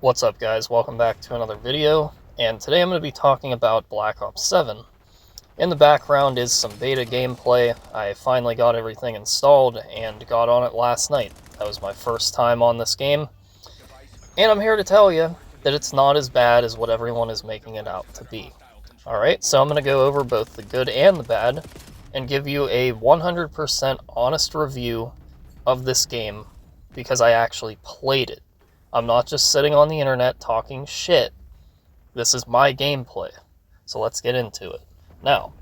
What's up, guys? Welcome back to another video, and today I'm going to be talking about Black Ops 7. In the background is some beta gameplay. I finally got everything installed and got on it last night. That was my first time on this game, and I'm here to tell you that it's not as bad as what everyone is making it out to be. Alright, so I'm going to go over both the good and the bad, and give you a 100% honest review of this game, because I actually played it. I'm not just sitting on the internet talking shit. This is my gameplay. So let's get into it. Now,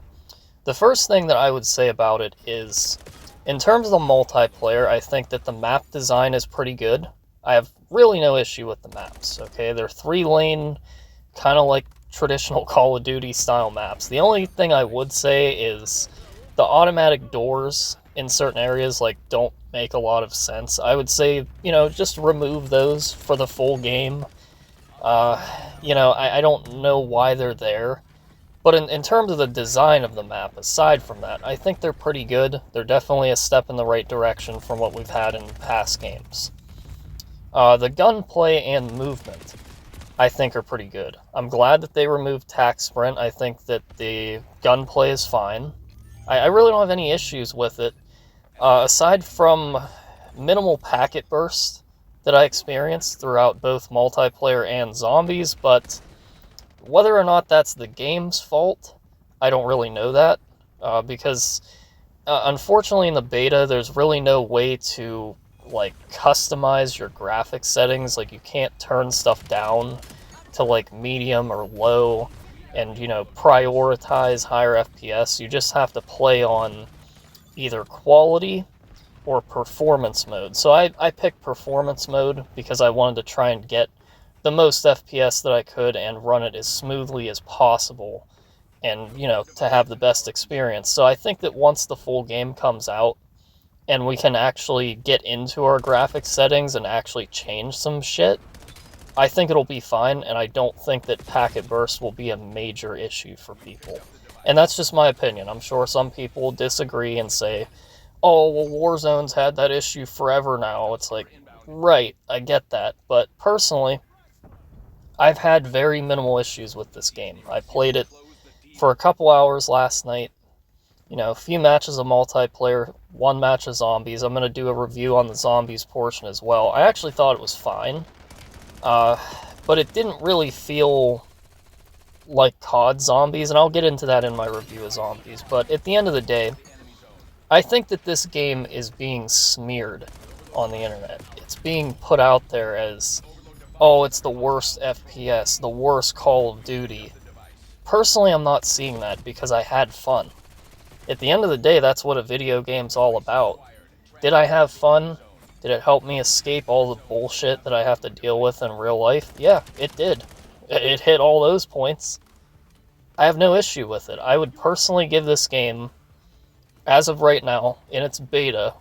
the first thing that I would say about it is, in terms of the multiplayer, I think that the map design is pretty good. I have really no issue with the maps, okay? They're 3-lane, kind of like traditional Call of Duty style maps. The only thing I would say is the automatic doors in certain areas don't make a lot of sense. I would say, just remove those for the full game. I don't know why they're there. But in terms of the design of the map, aside from that, I think they're pretty good. They're definitely a step in the right direction from what we've had in past games. The gunplay and movement, I think, are pretty good. I'm glad that they removed tac sprint. I think that the gunplay is fine. I really don't have any issues with it. Aside from minimal packet burst that I experienced throughout both multiplayer and zombies, but whether or not that's the game's fault, I don't really know that, because unfortunately in the beta there's really no way to customize your graphics settings. You can't turn stuff down to medium or low and prioritize higher FPS. You just have to play on either quality or performance mode. So I picked performance mode because I wanted to try and get the most FPS that I could and run it as smoothly as possible and, to have the best experience. So I think that once the full game comes out and we can actually get into our graphics settings and actually change some shit, I think it'll be fine, and I don't think that packet burst will be a major issue for people. And that's just my opinion. I'm sure some people disagree and say, oh, well, Warzone's had that issue forever now. It's right, I get that. But personally, I've had very minimal issues with this game. I played it for a couple hours last night. A few matches of multiplayer, 1 match of zombies. I'm going to do a review on the zombies portion as well. I actually thought it was fine. But it didn't really feel like COD zombies, and I'll get into that in my review of zombies. But at the end of the day, I think that this game is being smeared on the internet. It's being put out there as, oh, it's the worst FPS, the worst Call of Duty. Personally, I'm not seeing that because I had fun. At the end of the day, that's what a video game's all about. Did I have fun? Did it help me escape all the bullshit that I have to deal with in real life? Yeah, it did. It hit all those points. I have no issue with it. I would personally give this game, as of right now, in its beta,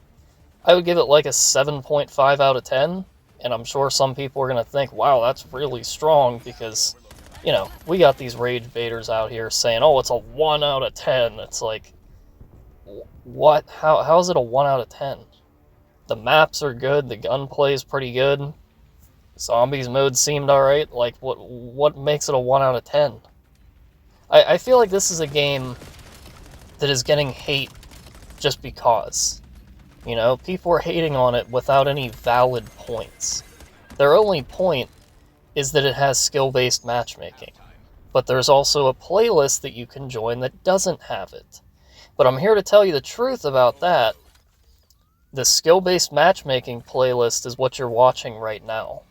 I would give it a 7.5 out of 10, and I'm sure some people are going to think, wow, that's really strong, because, we got these rage baiters out here saying, oh, it's a 1 out of 10. It's what? How is it a 1 out of 10? The maps are good, the gunplay is pretty good, zombies mode seemed alright. What makes it a 1 out of 10? I feel like this is a game that is getting hate just because. People are hating on it without any valid points. Their only point is that it has skill-based matchmaking. But there's also a playlist that you can join that doesn't have it. But I'm here to tell you the truth about that. The skill-based matchmaking playlist is what you're watching right now.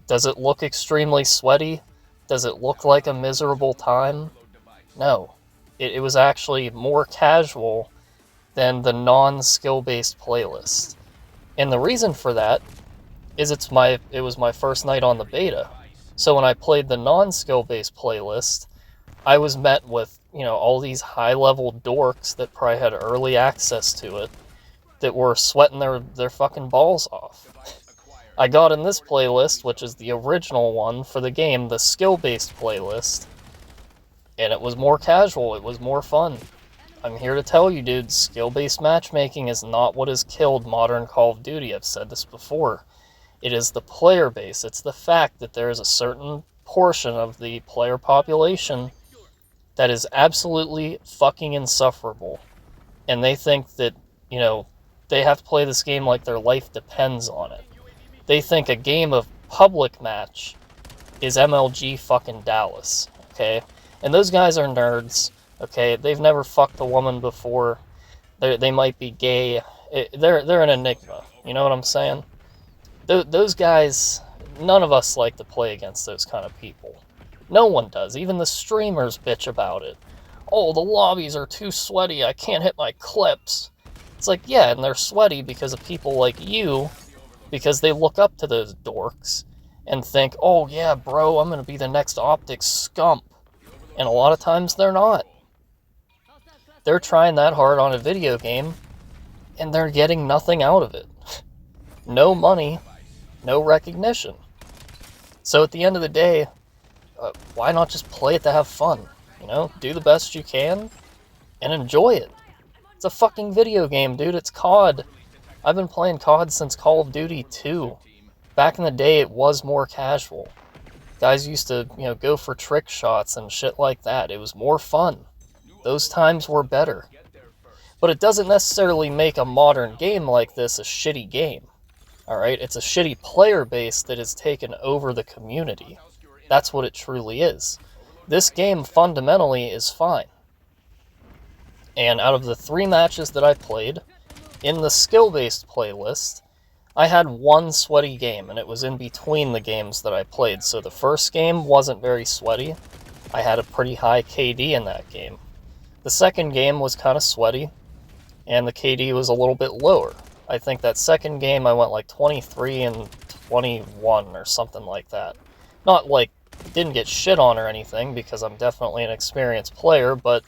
Does it look extremely sweaty? Does it look like a miserable time? No. It was actually more casual than the non-skill-based playlist. And the reason for that is it was my first night on the beta. So when I played the non-skill-based playlist, I was met with, all these high-level dorks that probably had early access to it that were sweating their fucking balls off. I got in this playlist, which is the original one for the game, the skill-based playlist, and it was more casual, it was more fun. I'm here to tell you, dude, skill-based matchmaking is not what has killed modern Call of Duty. I've said this before. It is the player base. It's the fact that there is a certain portion of the player population that is absolutely fucking insufferable. And they think that, they have to play this game like their life depends on it. They think a game of public match is MLG fucking Dallas, okay? And those guys are nerds, okay? They've never fucked a woman before. They might be gay. They're an enigma, you know what I'm saying? Those guys, none of us like to play against those kind of people. No one does. Even the streamers bitch about it. Oh, the lobbies are too sweaty. I can't hit my clips. It's like, yeah, and they're sweaty because of people like you, because they look up to those dorks and think, oh, yeah, bro, I'm going to be the next Optic scump. And a lot of times they're not. They're trying that hard on a video game, and they're getting nothing out of it. No money, no recognition. So at the end of the day, why not just play it to have fun? Do the best you can and enjoy it. It's a fucking video game, dude. It's COD. I've been playing COD since Call of Duty 2. Back in the day, it was more casual. Guys used to, go for trick shots and shit like that. It was more fun. Those times were better. But it doesn't necessarily make a modern game like this a shitty game. Alright? It's a shitty player base that has taken over the community. That's what it truly is. This game fundamentally is fine. And out of the 3 matches that I played, in the skill-based playlist, I had one sweaty game, and it was in between the games that I played. So the first game wasn't very sweaty. I had a pretty high KD in that game. The second game was kind of sweaty, and the KD was a little bit lower. I think that second game I went like 23 and 21 or something like that. Not like, didn't get shit on or anything, because I'm definitely an experienced player, but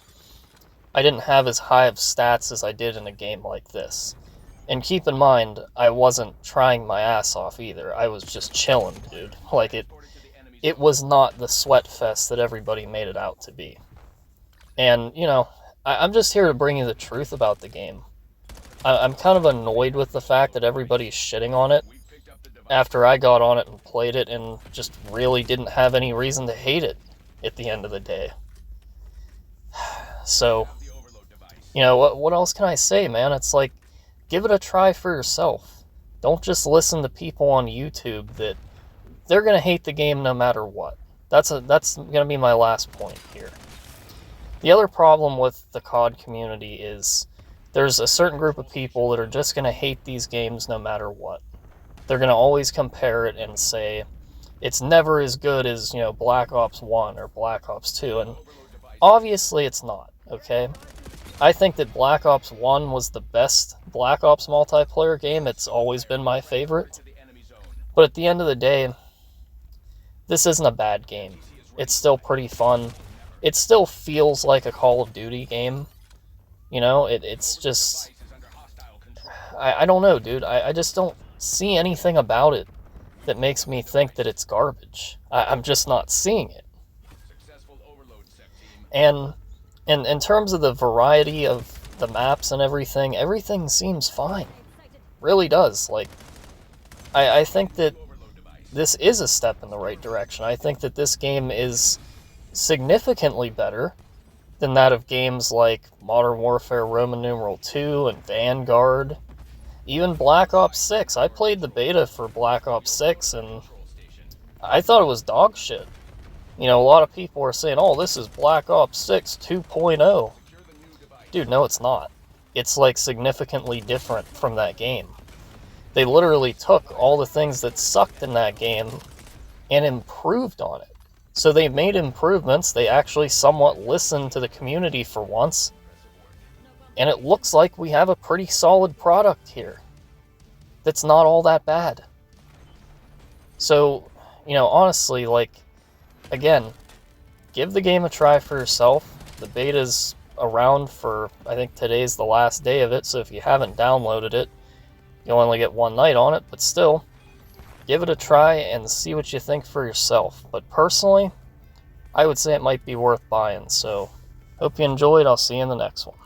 I didn't have as high of stats as I did in a game like this. And keep in mind, I wasn't trying my ass off either. I was just chilling, dude. Like, it was not the sweat fest that everybody made it out to be. And, I'm just here to bring you the truth about the game. I'm kind of annoyed with the fact that everybody's shitting on it after I got on it and played it and just really didn't have any reason to hate it at the end of the day. So, what else can I say, man? It's like, give it a try for yourself. Don't just listen to people on YouTube that they're going to hate the game no matter what. That's going to be my last point here. The other problem with the COD community is there's a certain group of people that are just going to hate these games no matter what. They're going to always compare it and say it's never as good as, Black Ops 1 or Black Ops 2, and obviously it's not, okay? I think that Black Ops 1 was the best Black Ops multiplayer game. It's always been my favorite. But at the end of the day, this isn't a bad game. It's still pretty fun. It still feels like a Call of Duty game. It's just... I don't know, dude. I just don't see anything about it that makes me think that it's garbage. I'm just not seeing it. And in terms of the variety of the maps and everything seems fine. Really does. Like, I think that this is a step in the right direction. I think that this game is significantly better than that of games like Modern Warfare Roman numeral 2 and Vanguard. Even Black Ops 6. I played the beta for Black Ops 6 and I thought it was dog shit. A lot of people are saying, oh, this is Black Ops 6 2.0. Dude, no, it's not. It's, like, significantly different from that game. They literally took all the things that sucked in that game and improved on it. So they made improvements. They actually somewhat listened to the community for once. And it looks like we have a pretty solid product here that's not all that bad. So, honestly, like, again, give the game a try for yourself. The beta's around for, I think today's the last day of it, so if you haven't downloaded it, you'll only get one night on it, but still, give it a try and see what you think for yourself. But personally, I would say it might be worth buying, so hope you enjoyed. I'll see you in the next one.